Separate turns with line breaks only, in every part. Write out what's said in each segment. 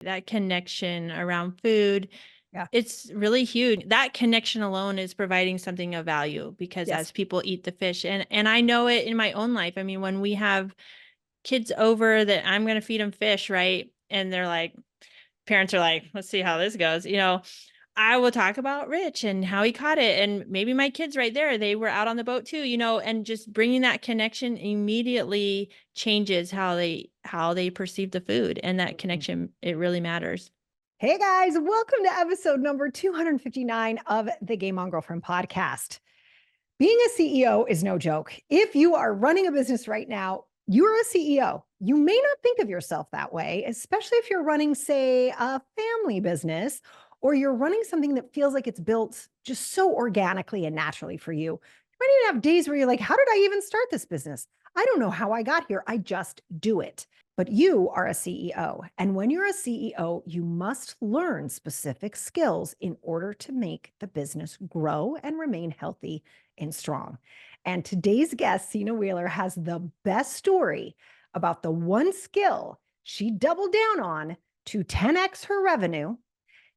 That connection around food,
Yeah.
it's really huge. That connection alone is providing something of value because
Yes.
as people eat the fish, and I know it in my own life. I mean, when we have kids over that I'm going to feed them fish, right? And they're like, parents are like, let's see how this goes. I will talk about Rich and how he caught it. And maybe my kids right there, they were out on the boat too, and just bringing that connection immediately changes how they perceive the food, and that
Mhm.
connection, it really matters.
Hey guys, welcome to episode number 259 of the Game On Girlfriend podcast. Being a CEO is no joke. If you are running a business right now, you're a CEO. You may not think of yourself that way, especially if you're running, say, a family business, or you're running something that feels like it's built just so organically and naturally for you. You might even have days where you're like, how did I even start this business? I don't know how I got here. I just do it. But you are a CEO. And when you're a CEO, you must learn specific skills in order to make the business grow and remain healthy and strong. And today's guest, Sena Wheeler, has the best story about the one skill she doubled down on to 10x her revenue,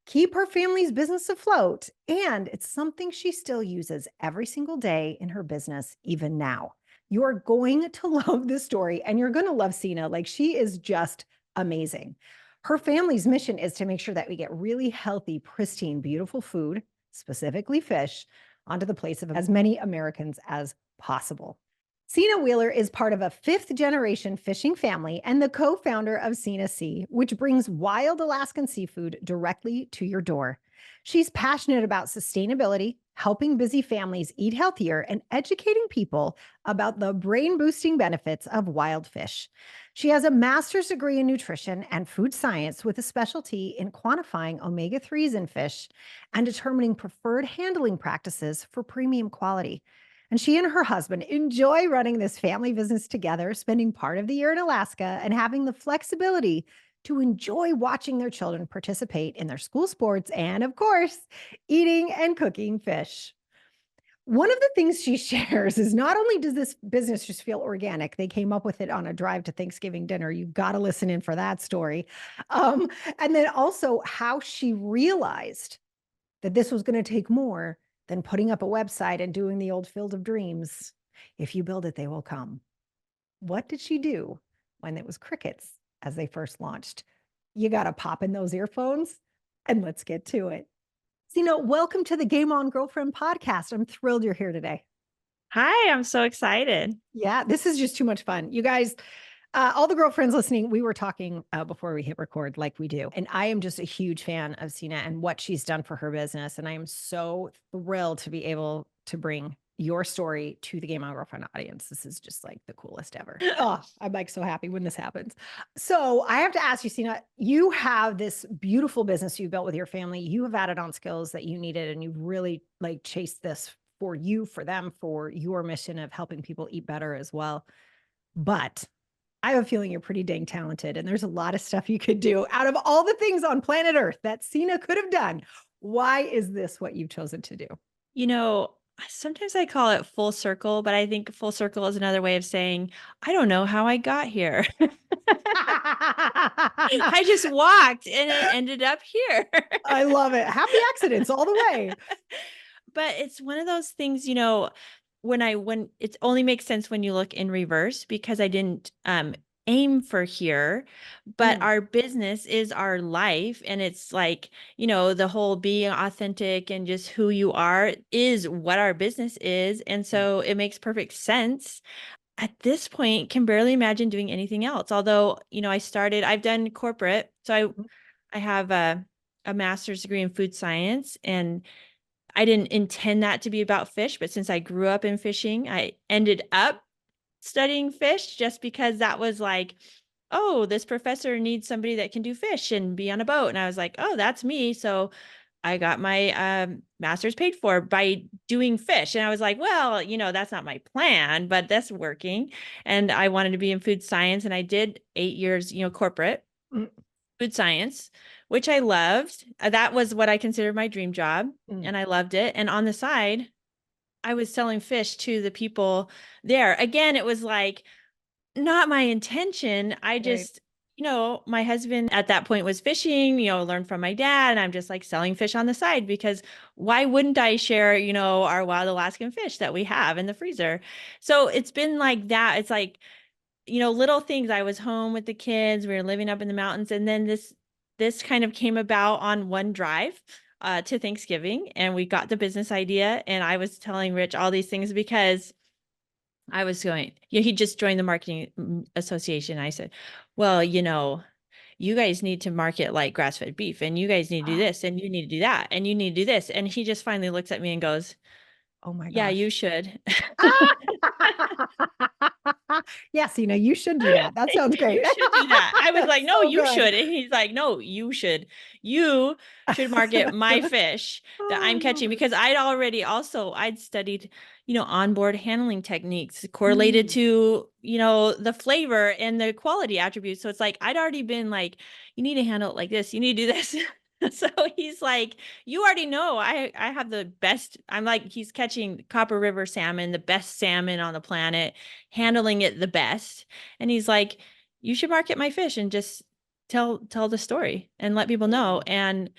keep her family's business afloat, and it's something she still uses every single day in her business, even now. You are going to love this story and you're going to love Sena. Like, she is just amazing. Her family's mission is to make sure that we get really healthy, pristine, beautiful food, specifically fish, onto the plates of as many Americans as possible. Sena Wheeler is part of a fifth generation fishing family and the co founder of Sena Sea, which brings wild Alaskan seafood directly to your door. She's passionate about sustainability, helping busy families eat healthier, and educating people about the brain boosting benefits of wild fish. She has a master's degree in nutrition and food science with a specialty in quantifying omega 3s in fish and determining preferred handling practices for premium quality. And she and her husband enjoy running this family business together, spending part of the year in Alaska and having the flexibility to enjoy watching their children participate in their school sports and, of course, eating and cooking fish. One of the things she shares is not only does this business just feel organic, they came up with it on a drive to Thanksgiving dinner. You've got to listen in for that story. Um, and then also how she realized that this was going to take more than putting up a website and doing the old Field of Dreams. If you build it, they will come. What did she do when it was crickets as they first launched? You got to pop in those earphones and let's get to it. Sena, welcome to the Game On Girlfriend podcast. I'm thrilled you're here today.
Hi, I'm so excited.
Yeah, this is just too much fun. You guys, all the girlfriends listening, we were talking before we hit record, like we do. And I am just a huge fan of Sena and what she's done for her business. And I am so thrilled to be able to bring your story to the Game On Girlfriend audience. This is just like the coolest ever. Oh, I'm like so happy when this happens. So I have to ask you, Sena, you have this beautiful business you built with your family. You have added on skills that you needed, and you've really like chased this for you, for them, for your mission of helping people eat better as well. But I have a feeling you're pretty dang talented, and there's a lot of stuff you could do out of all the things on planet Earth that Sena could have done. Why is this what you've chosen to do?
You know, Sometimes I call it full circle, but I think full circle is another way of saying, I don't know how I got here. I just walked and it ended up here.
I love it. Happy accidents all the way.
But it's one of those things, when it only makes sense when you look in reverse, because I didn't aim for here, but
Mm,
our business is our life, and it's like, the whole being authentic and just who you are is what our business is, and
mm,
so it makes perfect sense. At this point, can barely imagine doing anything else. Although, I've done corporate, so
mm.
I have a master's degree in food science, and I didn't intend that to be about fish, but since I grew up in fishing, I ended up studying fish just because that was like, oh, this professor needs somebody that can do fish and be on a boat. And I was like, oh, that's me. So I got my master's paid for by doing fish. And I was like, well, that's not my plan, but that's working. And I wanted to be in food science. And I did 8 years, corporate
Mm,
food science, which I loved. That was what I considered my dream job,
mm.
and I loved it. And on the side, I was selling fish to the people there. Again, it was like not my intention. I
Right.
just my husband at that point was fishing, learned from my dad, and I'm just like selling fish on the side because why wouldn't I share, our wild Alaskan fish that we have in the freezer? So it's been like that. It's like, little things. I was home with the kids, we were living up in the mountains, and then this kind of came about on one drive to Thanksgiving, and we got the business idea, and I was telling Rich all these things because I was going, he just joined the marketing association. I said, well, you guys need to market like grass-fed beef, and you guys need to do this, and you need to do that, and you need to do this. And he just finally looks at me and goes,
Oh my
yeah, you
gosh.
should.
Yes, you should do that. That sounds great.
You should do that. I was
That's
like, no,
so
you
good.
should. And he's like, no, you should. You should market my fish that I'm catching,
Oh.
because I'd studied, onboard handling techniques correlated
Mm,
to, the flavor and the quality attributes. So it's like, I'd already been like, you need to handle it like this. You need to do this. So he's like, you already know I have the best. I'm like, he's catching Copper River salmon, the best salmon on the planet, handling it the best. And he's like, you should market my fish and just tell the story and let people know.
mm.
And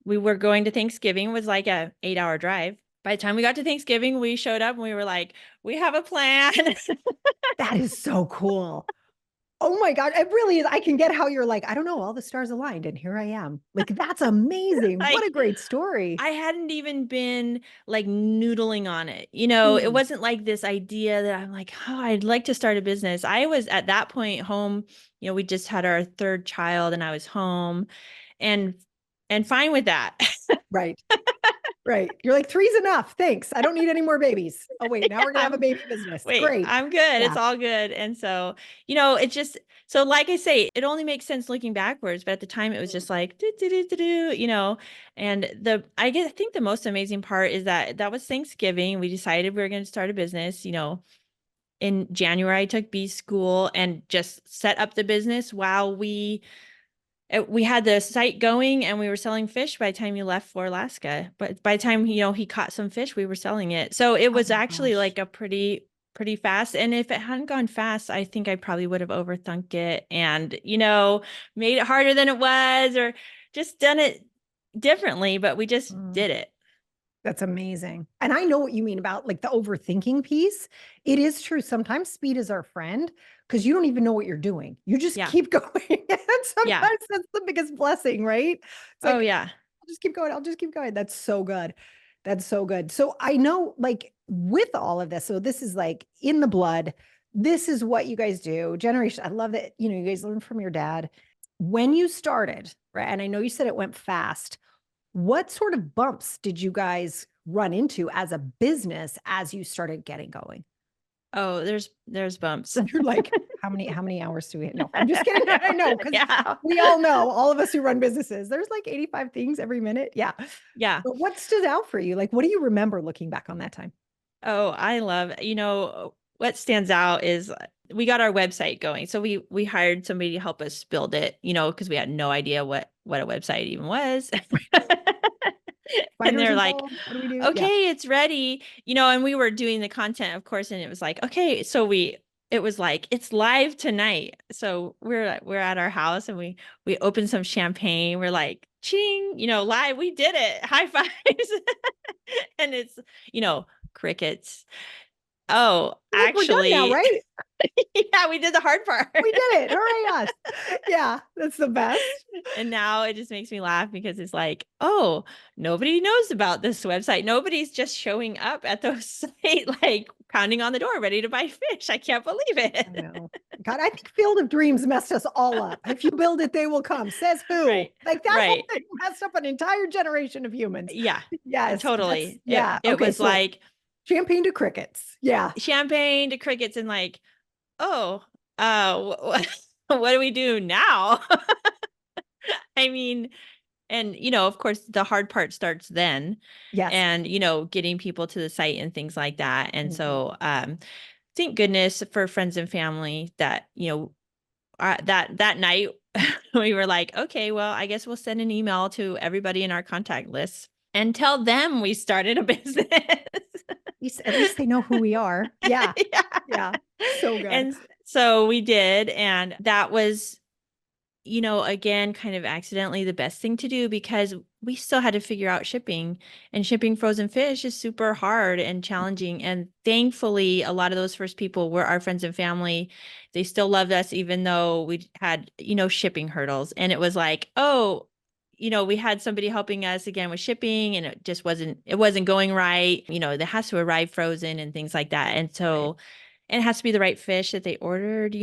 we were going to Thanksgiving. It was like a 8-hour drive. By the time we got to Thanksgiving, we showed up and we were like, we have a plan.
That is so cool. Oh my God. It really is. I can get how you're like, I don't know, all the stars aligned and here I am. Like, that's amazing. What a
Like,
great story.
I hadn't even been like noodling on it. It
Mm,
wasn't like this idea that I'm like, oh, I'd like to start a business. I was at that point home, we just had our third child and I was home and fine with that.
right. Right. You're like, three's enough. Thanks. I don't need any more babies. Oh, wait. Now
Yeah,
we're going to have a baby business. Great.
I'm good.
Yeah.
It's all good. And so, it's just so like I say, it only makes sense looking backwards, but at the time it was
Mm,
just like do, do, do, do, do, and I think the most amazing part is that was Thanksgiving. We decided we were going to start a business, in January I took B school and just set up the business while we had the site going and we were selling fish by the time he left for Alaska. But by the time, he caught some fish, we were selling it. So it
oh
was
my
actually
gosh.
like a pretty fast. And if it hadn't gone fast, I think I probably would have overthunk it and, made it harder than it was or just done it differently, but we just
Mm.
did it.
That's amazing. And I know what you mean about like the overthinking piece. It is true. Sometimes speed is our friend because you don't even know what you're doing. You just
Yeah.
keep going. And
Yeah.
sometimes that's the biggest blessing, right? It's
Oh
like,
yeah.
I'll just keep going. I'll just keep going. That's so good. That's so good. So I know, like, with all of this, so this is like in the blood. This is what you guys do. Generation. I love that, you guys learned from your dad. When you started, right? And I know you said it went fast. What sort of bumps did you guys run into as a business as you started getting going?
Oh, there's bumps.
You're like, how many hours do we no, I'm just kidding. I know because
Yeah.
we all know, all of us who run businesses, there's like 85 things every minute. Yeah.
Yeah.
But what stood out for you? Like, what do you remember looking back on that time?
Oh, I love, what stands out is we got our website going. So we hired somebody to help us build it, because we had no idea what a website even was. And
Spiders
they're like,
involved? What do we do? Yeah.
okay, it's ready, and we were doing the content, of course, and it was like, okay, it was like, it's live tonight. So we're at our house and we opened some champagne. We're like, ching, live, we did it. High fives. And it's, crickets. Oh,
You're like, we're done now,
actually,
right?
yeah, we did the hard part.
We did it. Hooray, us. Yeah, that's the best.
And now it just makes me laugh because it's like, oh, nobody knows about this website. Nobody's just showing up at the site, like pounding on the door, ready to buy fish. I can't believe
I
it.
know. God, I think Field of Dreams messed us all up. If you build it, they will come. Says who?
Right.
Like that whole
Right.
thing messed up an entire generation of humans.
Yeah.
Yes, that's
Totally. It
yeah.
it
Okay,
was
so
like
champagne to crickets. Yeah.
champagne to crickets and like, oh, what do we do now? I mean, and of course the hard part starts then
Yes.
and getting people to the site and things like that. And
Mhm.
so thank goodness for friends and family that that night we were like, okay, well, I guess we'll send an email to everybody in our contact list and tell them we started a business.
At least they know who we are. Yeah.
Yeah.
Yeah. So good.
And so we did, and that was again, kind of accidentally the best thing to do because we still had to figure out shipping, and shipping frozen fish is super hard and challenging. And thankfully, a lot of those first people were our friends and family. They still loved us, even though we had, shipping hurdles. And it was like, oh, we had somebody helping us again with shipping, and it wasn't going right. That has to arrive frozen and things like that. And
Right.
so, and it has to be the right fish that they ordered.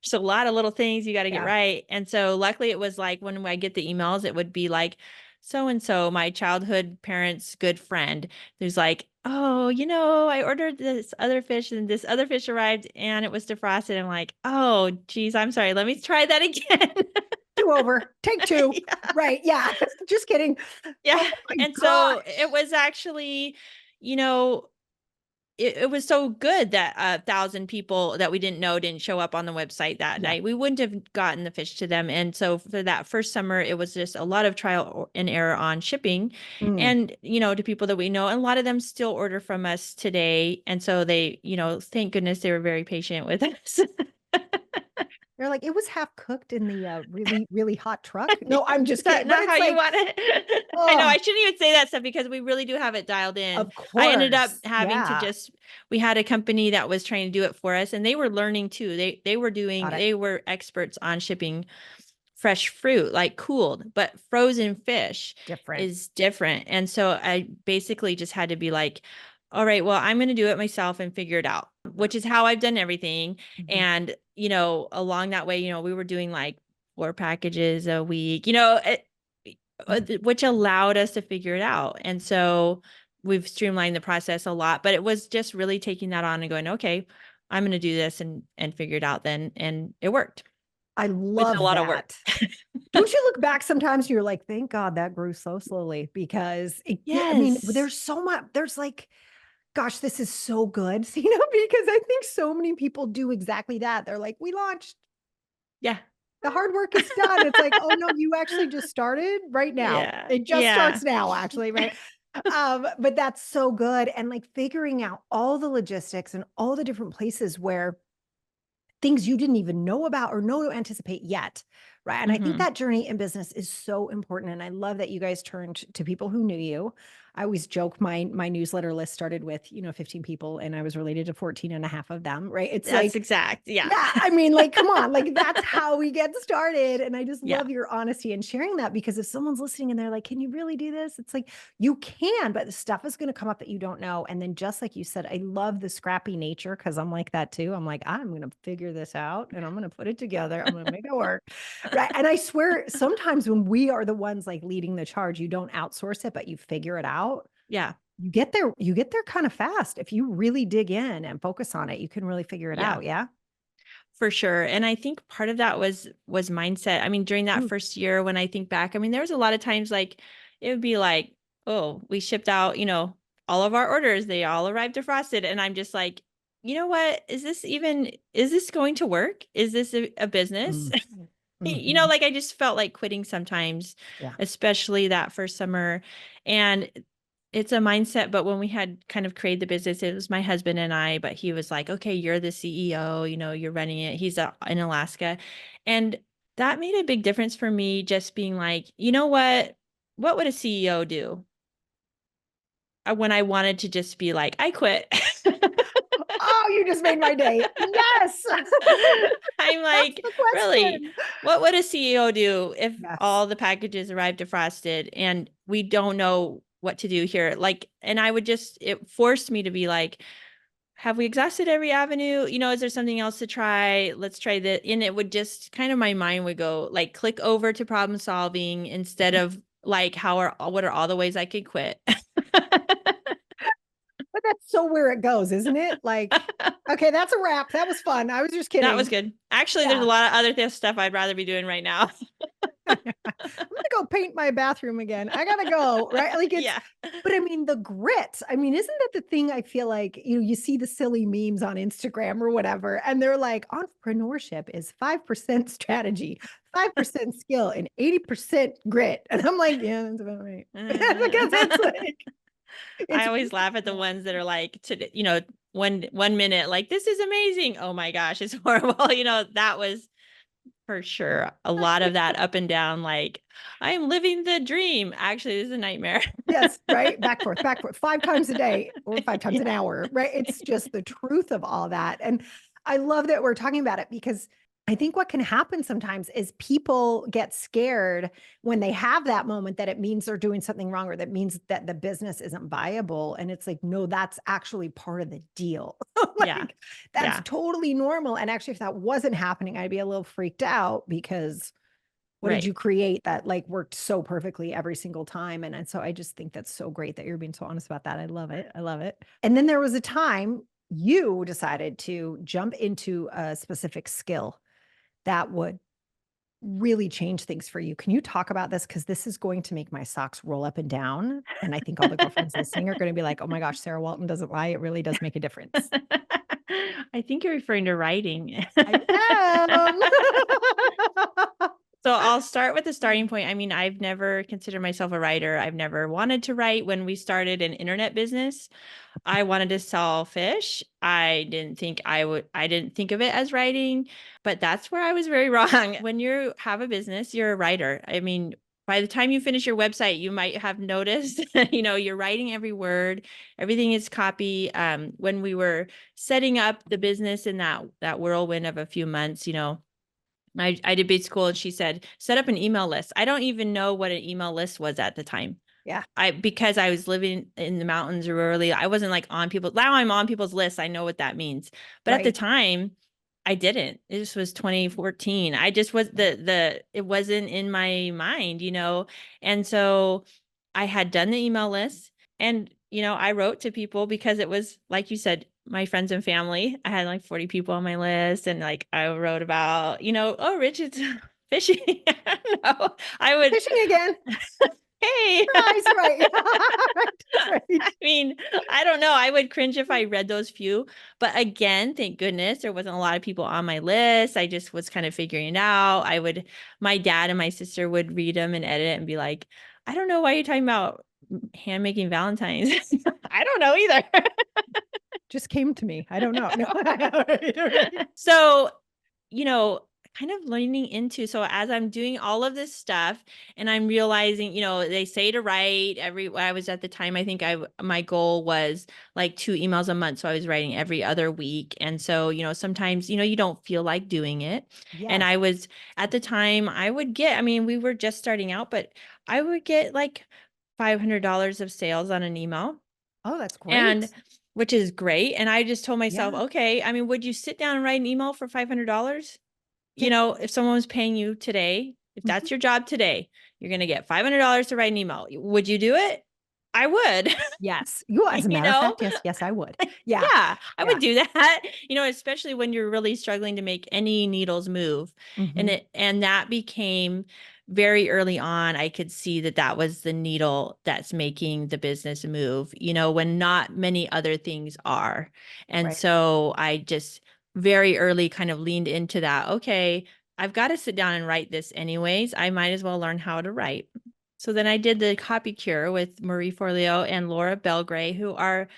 So a lot of little things you got to get
Yeah.
right. And so luckily it was like when I get the emails, it would be like, so and so, my childhood parent's good friend, who's like, oh, I ordered this other fish and this other fish arrived and it was defrosted. I'm like, oh, geez, I'm sorry. Let me try that again.
Do over. Take two.
Yeah.
Right. Yeah. Just kidding.
Yeah.
Oh my
And
God.
so it was actually, you know, it was so good that 1,000 people that we didn't know didn't show up on the website that
Yeah.
night. We wouldn't have gotten the fish to them. And so for that first summer, it was just a lot of trial and error on shipping
Mm.
and, to people that we know. And a lot of them still order from us today. And so they, thank goodness they were very patient with us.
They're like, it was half cooked in the really, really hot truck. No, I'm
Is
just
that
kidding. But
not how
it's
you
like,
want it? I know I
oh,
shouldn't even say that stuff because we really do have it dialed in.
of
I ended up
course.
having to
Yeah.
we had a company that was trying to do it for us, and they were learning too.
Got it.
They were experts on shipping fresh fruit, like cooled, but frozen fish
Different.
is different. And so I basically just had to be like, all right, well, I'm going to do it myself and figure it out, which is how I've done everything.
Mhm.
And, along that way, we were doing like 4 packages a week, which allowed us to figure it out. And so we've streamlined the process a lot, but it was just really taking that on and going, okay, I'm going to do this and figure it out then. And it worked
I
with a
love
lot of work.
that. Don't you look back sometimes and you're like, thank God that grew so slowly because I mean,
Yes.
there's so much, there's like, gosh, this is so good, because I think so many people do exactly that. They're like, we launched,
Yeah.
the hard work is done. It's like, oh no, you actually just started right now.
Yeah.
It just
Yeah.
starts now, actually, right? But that's so good. And like figuring out all the logistics and all the different places where things you didn't even know about or know to anticipate yet. Right. And I think
Hmm.
that journey in business is so important. And I love that you guys turned to people who knew you. I always joke my newsletter list started with, 15 people and I was related to 14 and a half of them. Right. It's
That's
like,
exact. Yeah.
yeah, I mean, like, come on, like that's how we get started. And I just
Yeah.
love your honesty and sharing that because if someone's listening and they're like, can you really do this? It's like, you can, but the stuff is going to come up that you don't know. And then just like you said, I love the scrappy nature because I'm like that too. I'm like, I'm going to figure this out and I'm going to put it together. I'm going to make it work. Right. And I swear, sometimes when we are the ones like leading the charge, you don't outsource it, but you figure it out.
Yeah.
You get there kind of fast. If you really dig in and focus on it, you can really figure it
Yeah.
out. Yeah.
For sure. And I think part of that was mindset. I mean, during that
Mm.
first year when I think back, I mean, there was a lot of times like it would be like, oh, we shipped out, all of our orders, they all arrived defrosted. And I'm just like, you know what? Is this going to work? Is this a business?
Mm. Mhm.
Like I just felt like quitting sometimes,
Yeah.
especially that first summer. And it's a mindset, but when we had kind of created the business, it was my husband and I, but he was like, okay, you're the CEO, you're running it. He's in Alaska. And that made a big difference for me, just being like, you know what would a CEO do? When I wanted to just be like, I quit.
Oh, you just made my day. Yes.
I'm
That's
like,
the
really,
question.
what would a CEO do if
Yes.
all the packages arrived defrosted and we don't know what to do here? Like, and it forced me to be like, have we exhausted every avenue? Is there something else to try? Let's try that. And it would just kind of, my mind would go like, click over to problem solving instead of like, what are all the ways I could quit?
But that's so where it goes, isn't it? Like, okay, that's a wrap. That was fun. I was just
That was
kidding.
good. Actually, there's a
Yeah.
lot of other stuff I'd rather be doing right now.
I'm gonna go paint my bathroom again. I gotta go, right? Like it's,
Yeah.
but I mean the grit. I mean, isn't that the thing? I feel like you see the silly memes on Instagram or whatever, and they're like, entrepreneurship is 5% strategy, 5% skill, and 80% grit. And I'm like, yeah, that's about right. Because it's like
I
it's
always laugh at the ones that are like, one minute, like, this is amazing. Oh my gosh, it's horrible. That was For sure. A lot of that up and down, like, I'm living the dream. Actually, this is a nightmare.
Yes, right. Back forth, 5 times a day or 5 times an
Yeah.
hour, right? It's just the truth of all that. And I love that we're talking about it because I think what can happen sometimes is people get scared when they have that moment that it means they're doing something wrong or that means that the business isn't viable. And it's like, no, that's actually part of the deal.
Yeah.
Like, that's
Yeah.
totally normal. And actually, if that wasn't happening, I'd be a little freaked out because what did
Right.
you create that like worked so perfectly every single time? And so I just think that's so great that you're being so honest about that. I love it. I love it. And then there was a time you decided to jump into a specific skill that would really change things for you. Can you talk about this? Because this is going to make my socks roll up and down. And I think all the girlfriends listening are going to be like, oh my gosh, Sarah Walton doesn't lie. It really does make a difference.
I think you're referring to writing.
I am.
So I'll start with the starting point. I mean, I've never considered myself a writer. I've never wanted to write. When we started an internet business, I wanted to sell fish. I didn't think of it as writing, but that's where I was very wrong. When you have a business, you're a writer. I mean, by the time you finish your website, you might have noticed, you're writing every word, everything is copy. When we were setting up the business in that whirlwind of a few months, I did big school and she said, set up an email list. I don't even know what an email list was at the time.
Yeah.
Because I was living in the mountains rurally, I wasn't like on people. Now I'm on people's lists. I know what that means. But at the
Right.
time, I didn't. It just was 2014. I just was it wasn't in my mind. And so I had done the email list and, I wrote to people because it was, like you said, my friends and family. I had like 40 people on my list and like I wrote about, oh, Rich, it's fishing. No, I would,
Fishing again.
hey.
Nice, right. Right.
I mean, I don't know. I would cringe if I read those few. But again, thank goodness there wasn't a lot of people on my list. I just was kind of figuring it out. My dad and my sister would read them and edit it and be like, I don't know why you're talking about hand making Valentines. I don't know either.
Just came to me. I don't know. No. Right.
So, you know, kind of leaning into, so as I'm doing all of this stuff and I'm realizing, they say to write I was at the time, I think my goal was like 2 emails a month. So I was writing every other week. And so, sometimes, you don't feel like doing it. And
Yes.
I was at the time we were just starting out, but I would get like $500 of sales on an email.
Oh, that's
And
great.
which is great. And I just told myself,
Yeah.
okay, I mean, would you sit down and write an email for $500?
Yeah.
If someone was paying you today, if
Mhm.
that's your job today, you're going to get $500 to write an email. Would you do it? I would.
Yes. You, as a
you
matter of
know,
fact, yes, yes, I would. Yeah.
yeah, I
Yeah.
would do that, especially when you're really struggling to make any needles move.
Hmm.
And that became very early on. I could see that was the needle that's making the business move, when not many other things are. And
Right.
so I just very early kind of leaned into that. Okay, I've got to sit down and write this anyways. I might as well learn how to write. So then I did the copy cure with Marie Forleo and Laura Belgray, who are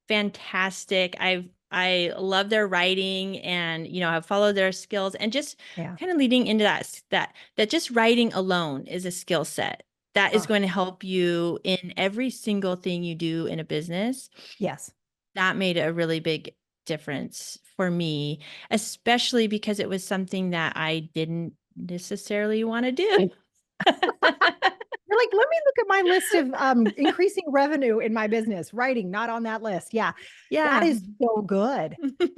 fantastic. I love their writing and I've followed their skills and just
Yeah.
kind of leading into that just writing alone is a skill set that is
Oh,
going to help you in every single thing you do in a business.
yes.
That made a really big difference for me, especially because it was something that I didn't necessarily want to do.
You're like, let me look at my list of increasing revenue in my business. Writing, not on that list. Yeah, that
Yeah.
is so good.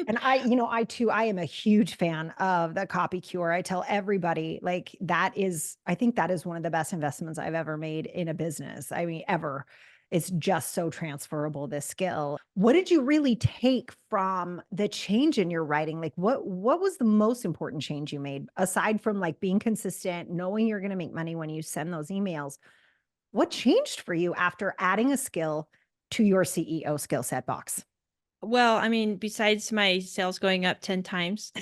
And I too, I am a huge fan of the copy cure. I tell everybody, like, I think that is one of the best investments I've ever made in a business. I mean, ever. It's just so transferable, this skill. What did you really take from the change in your writing? Like, what was the most important change you made aside from like being consistent, knowing you're going to make money when you send those emails? What changed for you after adding a skill to your CEO skill set box?
Well, I mean, besides my sales going up 10 times,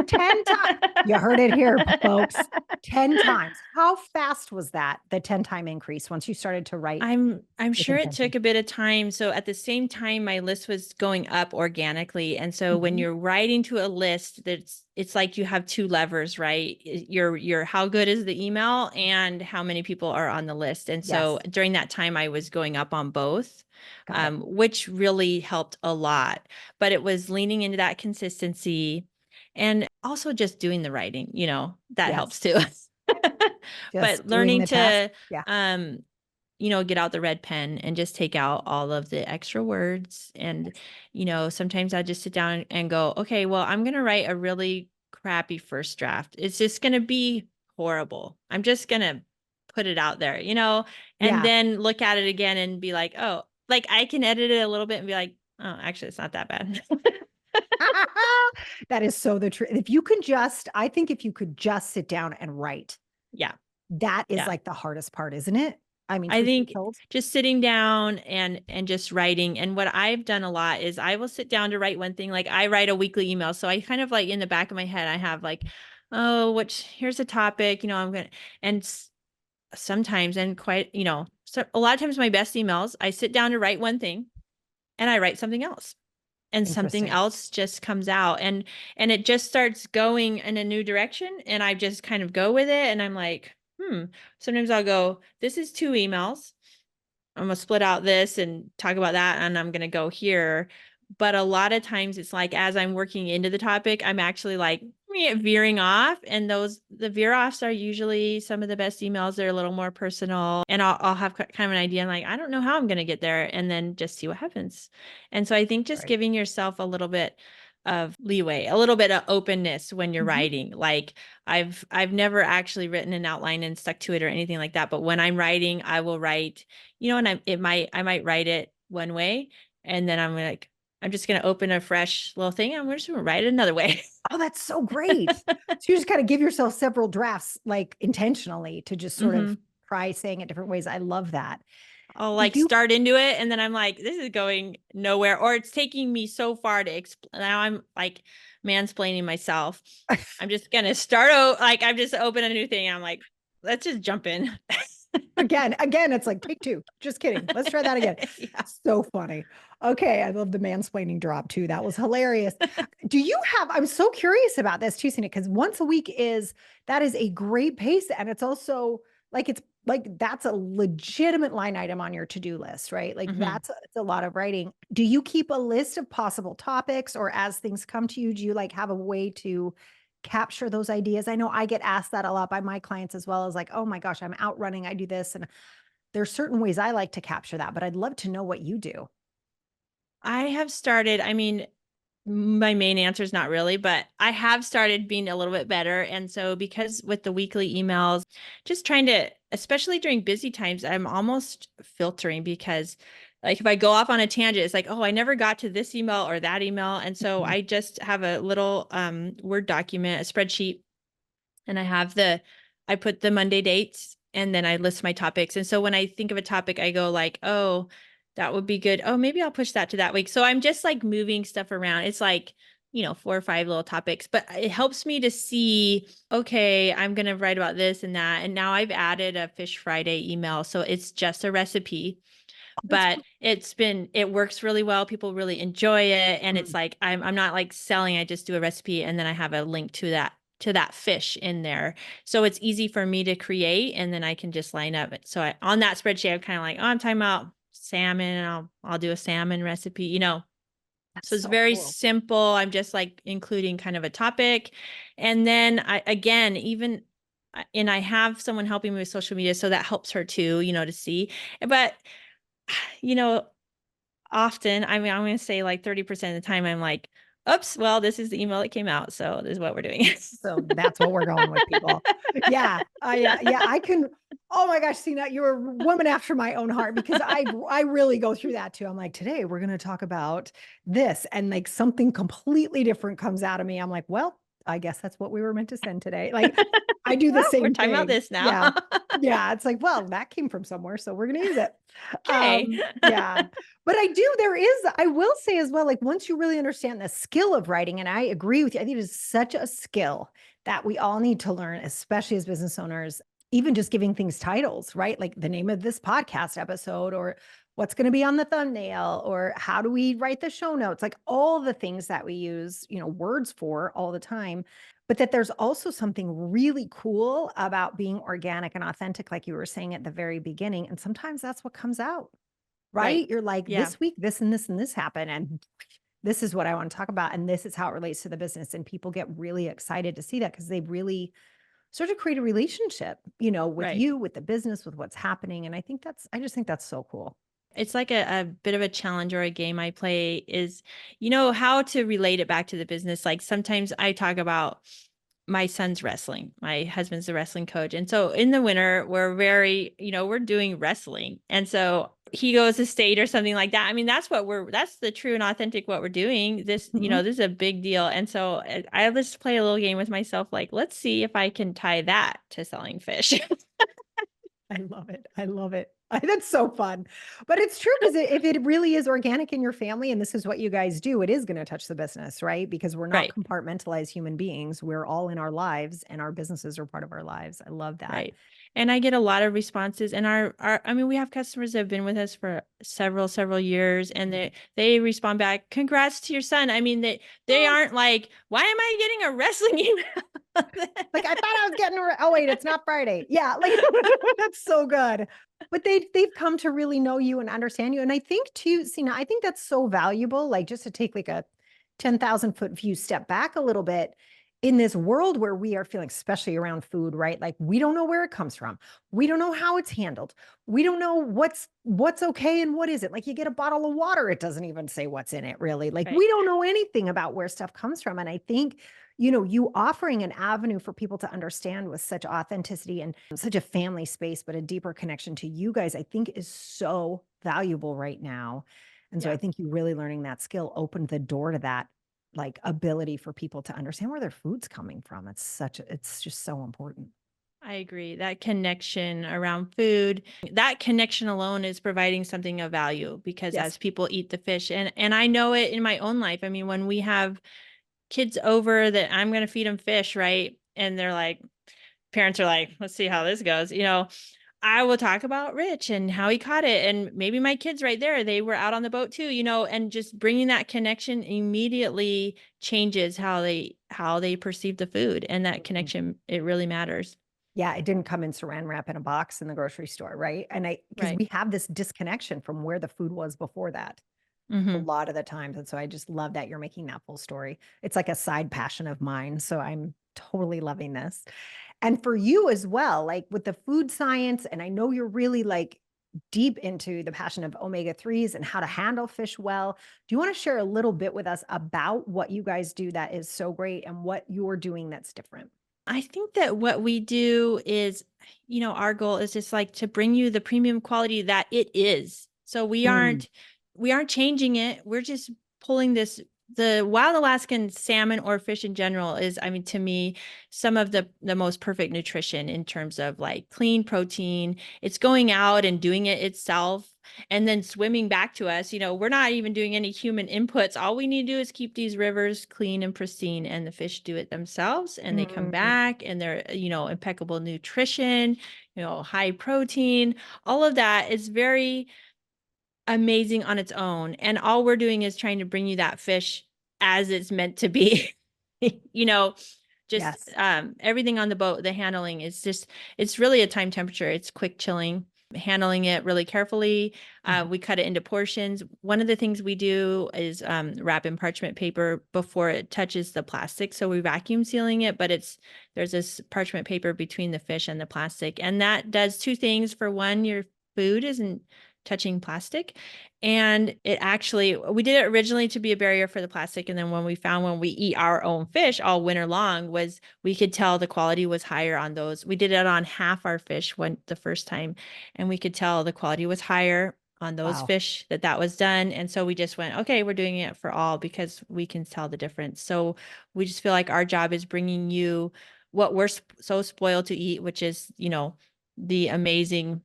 10 times. You heard it here, folks. 10 times. How fast was that, the 10-time increase once you started to write
I'm
with
sure it
intention?
took a bit of time. So at the same time, my list was going up organically. And so when
Mhm.
you're writing to a list, it's like you have two levers, right? Your how good is the email and how many people are on the list. And
Yes,
so during that time, I was going up on both,
got it.
which really helped a lot. But it was leaning into that consistency and also just doing the writing, that
Yes,
helps too.
just
But
doing
learning
the task.
to
Yeah.
um get out the red pen and just take out all of the extra words. And, sometimes I just sit down and go, okay, well, I'm going to write a really crappy first draft. It's just going to be horrible. I'm just going to put it out there, and
Yeah.
then look at it again and be like, oh, like I can edit it a little bit and be like, oh, actually, it's not that bad.
That is so the truth. If you can just, I think if you could just sit down and write,
Yeah.
that is
Yeah.
like the hardest part, isn't it? I mean,
I
truth be
think
told.
just sitting down and just writing. And what I've done a lot is I will sit down to write one thing. Like I write a weekly email. So I kind of like in the back of my head, I have like, oh, which here's a topic, I'm gonna and sometimes and quite, so a lot of times my best emails, I sit down to write one thing and I write something else. And something
Interesting.
else just comes out and it just starts going in a new direction and I just kind of go with it and I'm like, sometimes I'll go, this is two emails. I'm gonna split out this and talk about that, and I'm gonna go here. But a lot of times it's like as I'm working into the topic, I'm actually like veering off, and the veer offs are usually some of the best emails. They're a little more personal, and I'll have kind of an idea. I'm like, I don't know how I'm gonna get there, and then just see what happens. And so I think just
Right.
giving yourself a little bit of leeway, a little bit of openness when you're
Mhm.
writing. Like I've never actually written an outline and stuck to it or anything like that. But when I'm writing, I will write, and I might write it one way, and then like, I'm just gonna open a fresh little thing. I'm just gonna write it another way.
Oh, that's so great. So you just kind of give yourself several drafts, like intentionally to just sort of
hmm
try saying it different ways. I love that.
I'll
If
like
you,
start into it, and then I'm like, this is going nowhere, or it's taking me so far to explain. Now I'm like mansplaining myself. I'm just gonna like I'm just open a new thing. I'm like, let's just jump in.
again, it's like take two. Just kidding. Let's try that again.
Yeah.
So funny. Okay, I love the mansplaining drop too. That was hilarious. Do you have? I'm so curious about this too, Sina, because once a week that is a great pace, and it's also it's like that's a legitimate line item on your to-do list, right? Like
hmm
it's a lot of writing. Do you keep a list of possible topics, or as things come to you, do you like have a way to capture those ideas? I know I get asked that a lot by my clients as well as like, oh my gosh, I'm outrunning, I do this. And there's certain ways I like to capture that, but I'd love to know what you do.
I have started, I mean, my main answer is not really, but I have started being a little bit better. And so, because with the weekly emails, just trying to, especially during busy times, I'm almost filtering because, like, if I go off on a tangent, it's like, oh, I never got to this email or that email. And so,
Mhm.
I just have a little Word document, a spreadsheet, and I put the Monday dates and then I list my topics. And so when I think of a topic, I go like, oh, that would be good. Oh, maybe I'll push that to that week. So I'm just like moving stuff around. It's like, four or five little topics, but it helps me to see, okay, I'm going to write about this and that. And now I've added a Fish Friday email. So it's just a recipe,
That's
but it works really well. People really enjoy it. And it's
mm,
like, I'm not like selling, I just do a recipe and then I have a link to that fish in there. So it's easy for me to create and then I can just line up it. So on that spreadsheet, I'm kind of like, oh, I'm talking about salmon and I'll do a salmon recipe.
that's
So it's
so
very
cool.
simple. I'm just like including kind of a topic. And then again, even, and I have someone helping me with social media. So that helps her too, to see. But, you know, often, I mean, I'm going to say like 30% of the time, I'm like, oops, well, this is the email that came out. So this is what we're doing.
So that's what we're going with, people. Yeah, yeah, I can. Oh my gosh, Sina, you're a woman after my own heart because I really go through that too. I'm like, today we're going to talk about this, and like something completely different comes out of me. I'm like, well, I guess that's what we were meant to send today. Like I do the
Well, we're
same
talking about
thing.
this now.
Yeah. Yeah. It's like, well, that came from somewhere, so we're going to use it.
Okay.
Yeah. But I will say as well, like once you really understand the skill of writing, and I agree with you, I think it is such a skill that we all need to learn, especially as business owners, even just giving things titles, right? Like the name of this podcast episode, or what's going to be on the thumbnail, or how do we write the show notes, like all the things that we use, words for all the time. But that there's also something really cool about being organic and authentic, like you were saying at the very beginning. And sometimes that's what comes out,
Right.
right? You're like,
Yeah.
this week, this and this and this happened. And this is what I want to talk about. And this is how it relates to the business. And people get really excited to see that because they really sort of create a relationship, with
Right.
you, with the business, with what's happening. And I just think that's so cool.
It's like a bit of a challenge or a game I play is, how to relate it back to the business. Like sometimes I talk about my son's wrestling. My husband's a wrestling coach. And so in the winter, we're very, we're doing wrestling. And so he goes to state or something like that. I mean, that's the true and authentic what we're doing.
Mhm.
This is a big deal. And so I just play a little game with myself, like, let's see if I can tie that to selling fish.
I love it. I love it. That's so fun. But it's true because if it really is organic in your family and this is what you guys do, it is going to touch the business, right? Because we're not
Right.
compartmentalized human beings. We're all in our lives and our businesses are part of our lives. I love that.
Right. And I get a lot of responses and I mean, we have customers that have been with us for several years and they respond back, congrats to your son. I mean, they
Oh,
aren't like, why am I getting a wrestling email?
like I thought I was getting oh wait, it's not Friday. Yeah, like that's so good. But they've come to really know you and understand you. And I think too, Sina, I think that's so valuable. Like just to take like a 10,000-foot view step back a little bit in this world where we are feeling, especially around food, right? Like we don't know where it comes from. We don't know how it's handled. We don't know what's okay and what isn't. Like you get a bottle of water, it doesn't even say what's in it really. Like
Right.
we don't know anything about where stuff comes from. And I think you offering an avenue for people to understand with such authenticity and such a family space, but a deeper connection to you guys, I think is so valuable right now. And so I
Yeah,
think you really learning that skill opened the door to that like ability for people to understand where their food's coming from. It's just so important.
I agree. That connection around food, that connection alone is providing something of value because
Yes.
as people eat the fish and I know it in my own life. I mean, when we have kids over that I'm going to feed them fish, right? And they're like, parents are like, let's see how this goes. I will talk about Rich and how he caught it. And maybe my kids right there, they were out on the boat too, and just bringing that connection immediately changes how they perceive the food and that
Mhm.
connection, it really matters.
Yeah, it didn't come in saran wrap in a box in the grocery store, right? And because
Right.
we have this disconnection from where the food was before that a
Hmm.
lot of the times. And so I just love that you're making that full story. It's like a side passion of mine. So I'm totally loving this. And for you as well, like with the food science, and I know you're really like deep into the passion of omega-3s and how to handle fish well. Do you want to share a little bit with us about what you guys do that is so great and what you're doing that's different?
I think that what we do is, our goal is just like to bring you the premium quality that it is. So we
Mm,
aren't changing it. We're just pulling the wild Alaskan salmon or fish in general is, I mean, to me, some of the most perfect nutrition in terms of like clean protein. It's going out and doing it itself and then swimming back to us. We're not even doing any human inputs. All we need to do is keep these rivers clean and pristine, and the fish do it themselves. And they come
mm,
back, and they're impeccable nutrition, high protein. All of that is very amazing on its own. And all we're doing is trying to bring you that fish as it's meant to be. you know, just
yes.
everything on the boat, the handling is just, it's really a time temperature. It's quick chilling, handling it really carefully.
Mhm.
We cut it into portions. One of the things we do is wrap in parchment paper before it touches the plastic. So we vacuum sealing it, but there's this parchment paper between the fish and the plastic. And that does two things. For one, your food isn't touching plastic. And we did it originally to be a barrier for the plastic. And then when we eat our own fish all winter long, was we could tell the quality was higher on those. We did it on half our fish the first time, and we could tell the quality was higher. on those
Wow.
fish that was done. And so we just went, okay, we're doing it for all because we can tell the difference. So we just feel like our job is bringing you what we're so spoiled to eat, which is, the amazing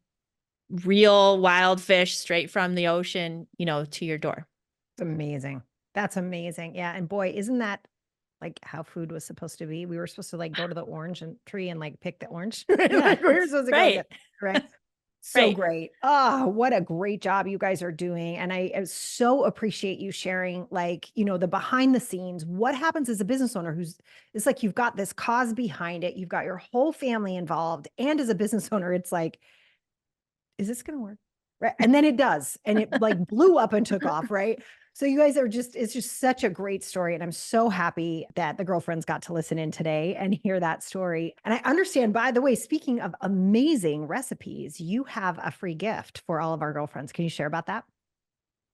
real wild fish straight from the ocean, to your door.
It's amazing. That's amazing. Yeah. And boy, isn't that like how food was supposed to be? We were supposed to like go to the orange and tree and like pick the orange. Right?
Yeah.
Like we were supposed to go
Right.
get, right? So
Right.
great. Oh, what a great job you guys are doing. And I so appreciate you sharing, like, the behind the scenes. What happens as a business owner it's like you've got this cause behind it, you've got your whole family involved. And as a business owner, it's like, is this going to work? Right. And then it does. And it like blew up and took off. Right. So you guys it's just such a great story. And I'm so happy that the girlfriends got to listen in today and hear that story. And I understand, by the way, speaking of amazing recipes, you have a free gift for all of our girlfriends. Can you share about that?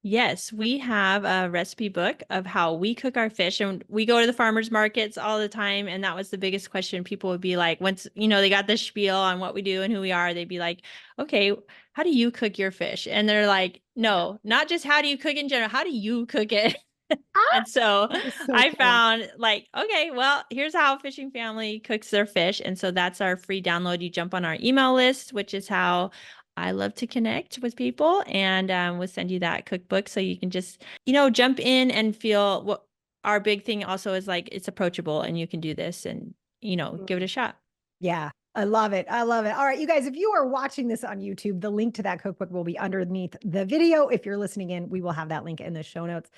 Yes, we have a recipe book of how we cook our fish, and we go to the farmers markets all the time. And that was the biggest question. People would be like, once, they got the spiel on what we do and who we are, they'd be like, okay, how do you cook your fish? And they're like, no, not just how do you cook in general, how do you cook it?
Ah,
And so
that is so
I
cool.
found like, okay, well, here's how a fishing family cooks their fish. And so that's our free download. You jump on our email list, which is how I love to connect with people. And we'll send you that cookbook so you can just, jump in and feel what our big thing also is like, it's approachable and you can do this and, give it a shot.
Yeah, I love it. I love it. All right, you guys, if you are watching this on YouTube, the link to that cookbook will be underneath the video. If you're listening in, we will have that link in the show notes.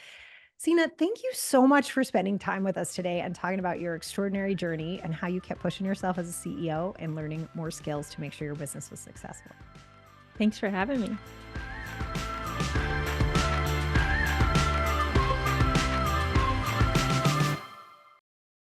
Sena, thank you so much for spending time with us today and talking about your extraordinary journey and how you kept pushing yourself as a CEO and learning more skills to make sure your business was successful.
Thanks for having me.